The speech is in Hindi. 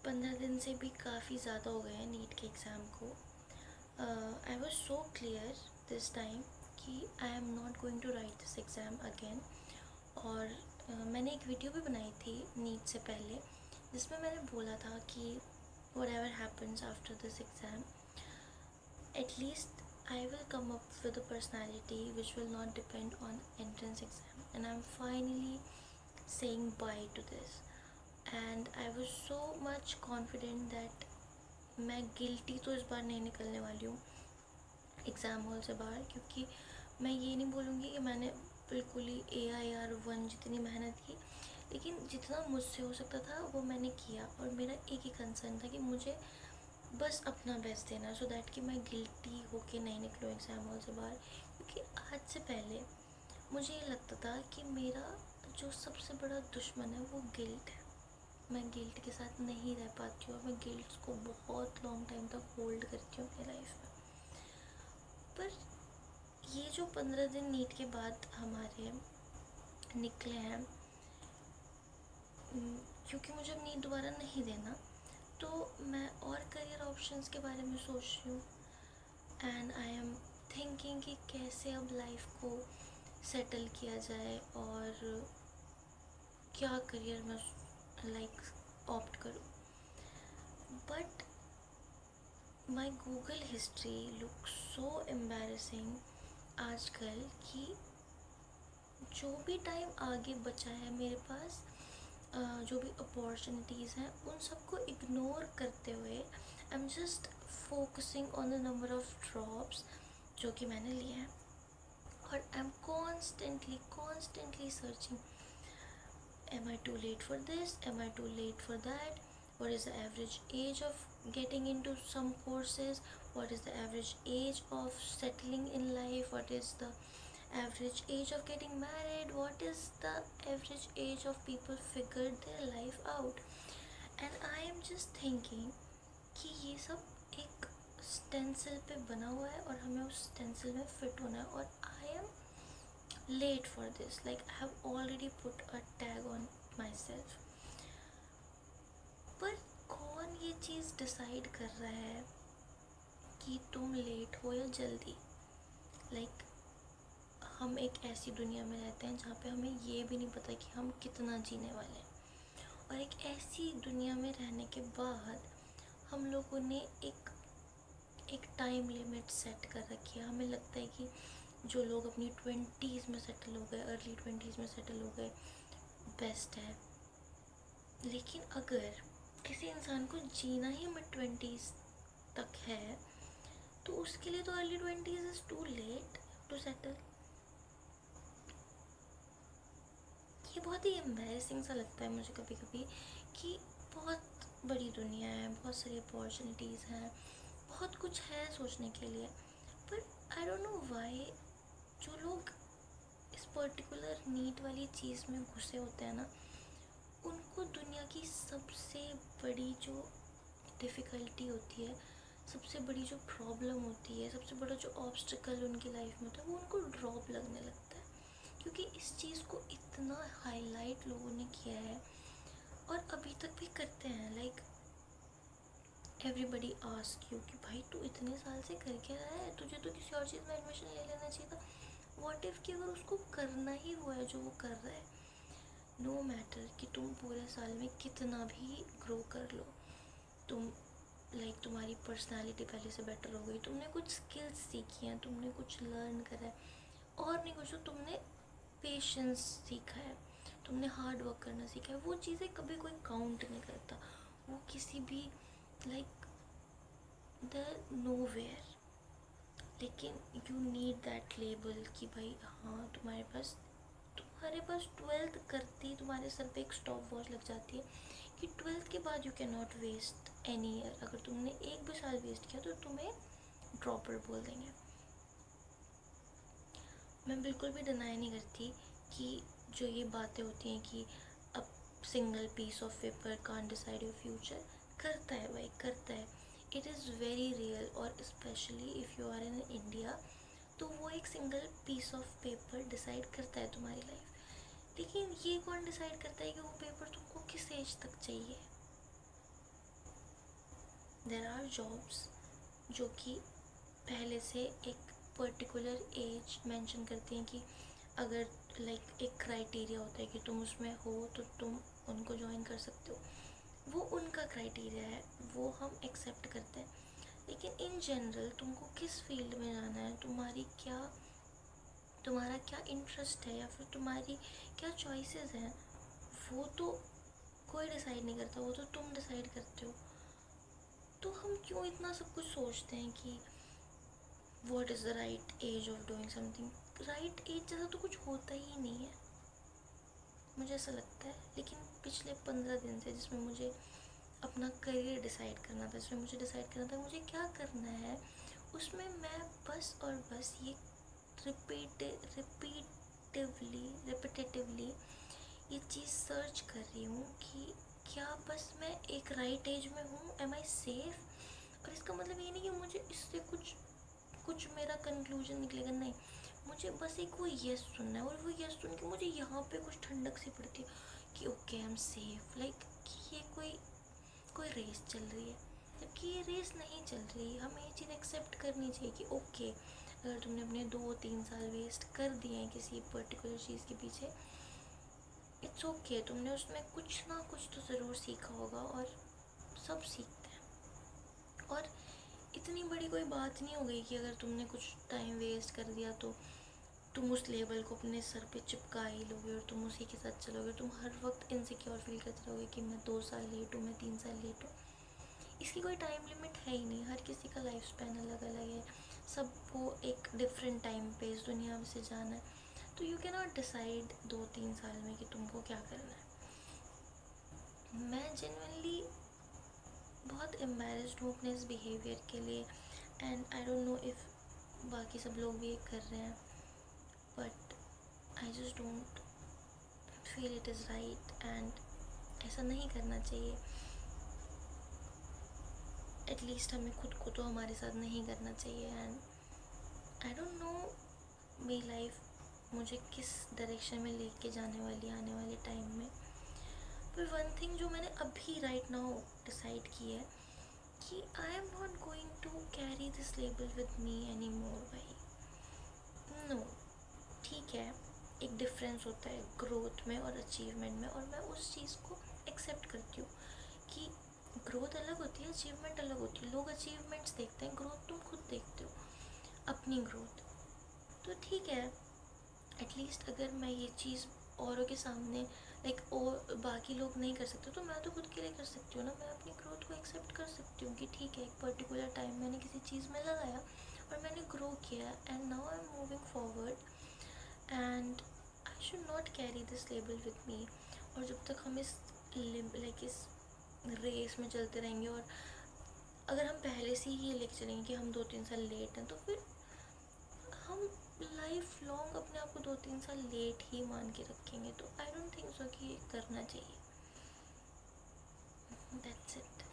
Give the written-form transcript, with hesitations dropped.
15 दिन से भी काफ़ी ज़्यादा हो गए हैं नीट के एग्ज़ाम को। I was so clear this time कि I am not going to write this exam again. और मैंने एक वीडियो भी बनाई थी नीट से पहले, जिसमें मैंने बोला था कि whatever happens after this exam, at least I will come up with a personality which will not depend on entrance exam, and I'm finally saying bye to this. And I was so much confident that मैं गिल्टी तो इस बार नहीं निकलने वाली हूँ एग्ज़ाम हॉल से बाहर, क्योंकि मैं ये नहीं बोलूँगी कि मैंने बिल्कुल ही AIR 1 जितनी मेहनत की, लेकिन जितना मुझसे हो सकता था वो मैंने किया। और मेरा एक ही कंसर्न था कि मुझे बस अपना बेस्ट देना, सो दैट कि मैं गिल्टी होके नहीं निकलूँ एग्ज़ाम हॉल से बाहर। क्योंकि आज से पहले मुझे ये लगता था कि मेरा जो सबसे बड़ा दुश्मन है वो गिल्ट है। मैं गिल्ट के साथ नहीं रह पाती हूँ और मैं गिल्ट को बहुत लॉन्ग टाइम तक होल्ड करती हूँ अपनी लाइफ में। पर ये जो 15 दिन नीट के बाद हमारे निकले हैं, क्योंकि मुझे अब नीट दोबारा नहीं देना, तो मैं और करियर ऑप्शंस के बारे में सोच रही हूँ। एंड आई एम थिंकिंग कि कैसे अब लाइफ को सेटल किया जाए और क्या करियर में ऑप्ट करूँ। But my Google history look so embarrassing आजकल कि जो भी टाइम आगे बचा है मेरे पास, जो भी अपॉर्चुनिटीज़ हैं उन सबको इग्नोर करते हुए I am just focusing on the number of drops जो कि मैंने लिए हैं। और I am constantly searching, am I too late for this, am I too late for that, what is the average age of getting into some courses, what is the average age of settling in life, what is the average age of getting married, what is the average age of people figured their life out. And I am just thinking कि ये सब एक स्टेंसिल पे बना हुआ है और हमें उस स्टेंसिल में फिट होना है, और I am late for this, like I have already put a tag on myself. पर कौन ये चीज़ डिसाइड कर रहा है कि तुम लेट हो या जल्दी? लाइक हम एक ऐसी दुनिया में रहते हैं जहाँ पे हमें ये भी नहीं पता कि हम कितना जीने वाले हैं, और एक ऐसी दुनिया में रहने के बाद हम लोगों ने एक टाइम लिमिट सेट कर रखी है। हमें लगता है कि जो लोग अपनी 20s में सेटल हो गए, अर्ली 20s में सेटल हो गए, बेस्ट है। लेकिन अगर किसी इंसान को जीना ही मिड 20s तक है, तो उसके लिए तो early 20s is too late to settle. ये बहुत ही एम्बैरेसिंग सा लगता है मुझे कभी कभी कि बहुत बड़ी दुनिया है, बहुत सारी अपॉर्चुनिटीज़ हैं, बहुत कुछ है सोचने के लिए, पर आई डोंट नो वाई जो लोग इस पर्टिकुलर नीट वाली चीज़ में घुसे होते हैं ना, उनको दुनिया की सबसे बड़ी जो डिफ़िकल्टी होती है, सबसे बड़ी जो प्रॉब्लम होती है, सबसे बड़ा जो ऑब्स्टिकल उनकी लाइफ में होता है, वो उनको ड्रॉप लगने लगता है। क्योंकि इस चीज़ को इतना हाईलाइट लोगों ने किया है और अभी तक भी करते हैं। लाइक एवरीबडी आस्क यू कि भाई तू इतने साल से कर क्या रहा है, तुझे तो किसी और चीज़ में एडमिशन ले लेना चाहिए था। व्हाट इफ़ कि अगर उसको करना ही वो है जो वो कर रहा है, नो मैटर कि तुम पूरे साल में कितना भी ग्रो कर लो, तुम तुम्हारी पर्सनालिटी पहले से बेटर हो गई, तुमने कुछ स्किल्स सीखी हैं, तुमने कुछ लर्न करा है, और नहीं कुछ तो तुमने पेशेंस सीखा है, तुमने हार्ड वर्क करना सीखा है, वो चीज़ें कभी कोई काउंट नहीं करता। वो किसी भी द नोवेयर। लेकिन यू नीड दैट लेबल कि भाई हाँ तुम्हारे पास 12th करती ही तुम्हारे सर पे एक स्टॉप वॉच लग जाती है कि 12th के बाद you can not waste any year. अगर तुमने एक भी साल वेस्ट किया तो तुम्हें ड्रॉपर बोल देंगे। मैं बिल्कुल भी डिनाई नहीं करती कि जो ये बातें होती हैं कि अब single piece of paper can't decide your future, करता है भाई, करता है। इट इज़ वेरी रियल, और specially if you are in India, तो वो एक single piece of paper decide करता है तुम्हारी लाइफ। लेकिन ये कौन डिसाइड करता है कि वो पेपर तुमको किस एज तक चाहिए? देर आर जॉब्स जो कि पहले से एक पर्टिकुलर एज मेंशन करती हैं कि अगर लाइक एक क्राइटेरिया होता है कि तुम उसमें हो तो तुम उनको ज्वाइन कर सकते हो, वो उनका क्राइटेरिया है, वो हम एक्सेप्ट करते हैं। लेकिन इन जनरल तुमको किस फील्ड में जाना है, तुम्हारा क्या इंटरेस्ट है या फिर तुम्हारी क्या चॉइसेस हैं, वो तो कोई डिसाइड नहीं करता, वो तो तुम डिसाइड करते हो। तो हम क्यों इतना सब कुछ सोचते हैं कि what is the right age of doing something. Right age जैसा तो कुछ होता ही नहीं है, मुझे ऐसा लगता है। लेकिन पिछले 15 दिन से जिसमें मुझे अपना करियर डिसाइड करना था, जिसमें मुझे डिसाइड करना था मुझे क्या करना है, उसमें मैं बस और बस ये रिपीटेटिवली ये चीज़ सर्च कर रही हूँ कि क्या बस मैं एक राइट एज में हूँ, एम आई सेफ। और इसका मतलब ये नहीं कि मुझे इससे कुछ मेरा कंक्लूजन निकलेगा, नहीं, मुझे बस एक वो यस सुनना है। और वो यस सुन के मुझे यहाँ पे कुछ ठंडक सी पड़ती है कि okay I am safe, like कि ये कोई रेस चल रही है, जबकि ये रेस नहीं चल रही। हमें ये चीज़ एक्सेप्ट करनी चाहिए कि ओके अगर तुमने अपने 2-3 साल वेस्ट कर दिए हैं किसी पर्टिकुलर चीज़ के पीछे, इट्स ओके, तुमने उसमें कुछ ना कुछ तो ज़रूर सीखा होगा, और सब सीखते हैं। और इतनी बड़ी कोई बात नहीं हो गई कि अगर तुमने कुछ टाइम वेस्ट कर दिया तो तुम उस लेबल को अपने सर पे चिपका ही लोगे और तुम उसी के साथ चलोगे। तुम हर वक्त इनसिक्योर फील करते रहोगे कि मैं 2 साल लेट हूँ, मैं 3 साल लेट हूँ। इसकी कोई टाइम लिमिट है ही नहीं, हर किसी का लाइफ स्पैन अलग अलग है, सबको एक डिफरेंट टाइम पे इस दुनिया में से जाना है। तो यू कैन नॉट डिसाइड 2-3 साल में कि तुमको क्या करना है। मैं जेन्युइनली बहुत एम्बैरेस्ड हूँ अपने इस बिहेवियर के लिए, and I don't know if बाकी सब लोग भी ये कर रहे हैं, but I just don't feel it is right, and ऐसा नहीं करना चाहिए। एटलीस्ट हमें खुद को तो हमारे साथ नहीं करना चाहिए। एंड आई डोंट नो मेरी लाइफ मुझे किस डायरेक्शन में लेके जाने वाली आने वाले टाइम में। पर वन थिंग जो मैंने अभी राइट नाउ डिसाइड की है कि I am not going to carry this label with me any more. भाई नो, ठीक है, एक डिफरेंस होता है ग्रोथ में और अचीवमेंट में, और मैं उस चीज़ को एक्सेप्ट करती हूँ कि ग्रोथ अलग होती है, अचीवमेंट अलग होती है। लोग अचीवमेंट्स देखते हैं, ग्रोथ तुम खुद देखते हो, अपनी ग्रोथ। तो ठीक है, एटलीस्ट अगर मैं ये चीज़ औरों के सामने लाइक और बाकी लोग नहीं कर सकते तो मैं तो खुद के लिए कर सकती हूँ ना। मैं अपनी ग्रोथ को एक्सेप्ट कर सकती हूँ कि ठीक है, एक पर्टिकुलर टाइम मैंने किसी चीज़ में लगाया और मैंने ग्रो किया, and now I am moving forward, and I should not carry this label with मी। और जब तक हम इस रेस में चलते रहेंगे, और अगर हम पहले से ही ये लेके चलेंगे कि हम 2-3 साल लेट हैं, तो फिर हम लाइफ लॉन्ग अपने आप को 2-3 साल लेट ही मान के रखेंगे। तो आई डोंट थिंक सो कि ये करना चाहिए। That's it.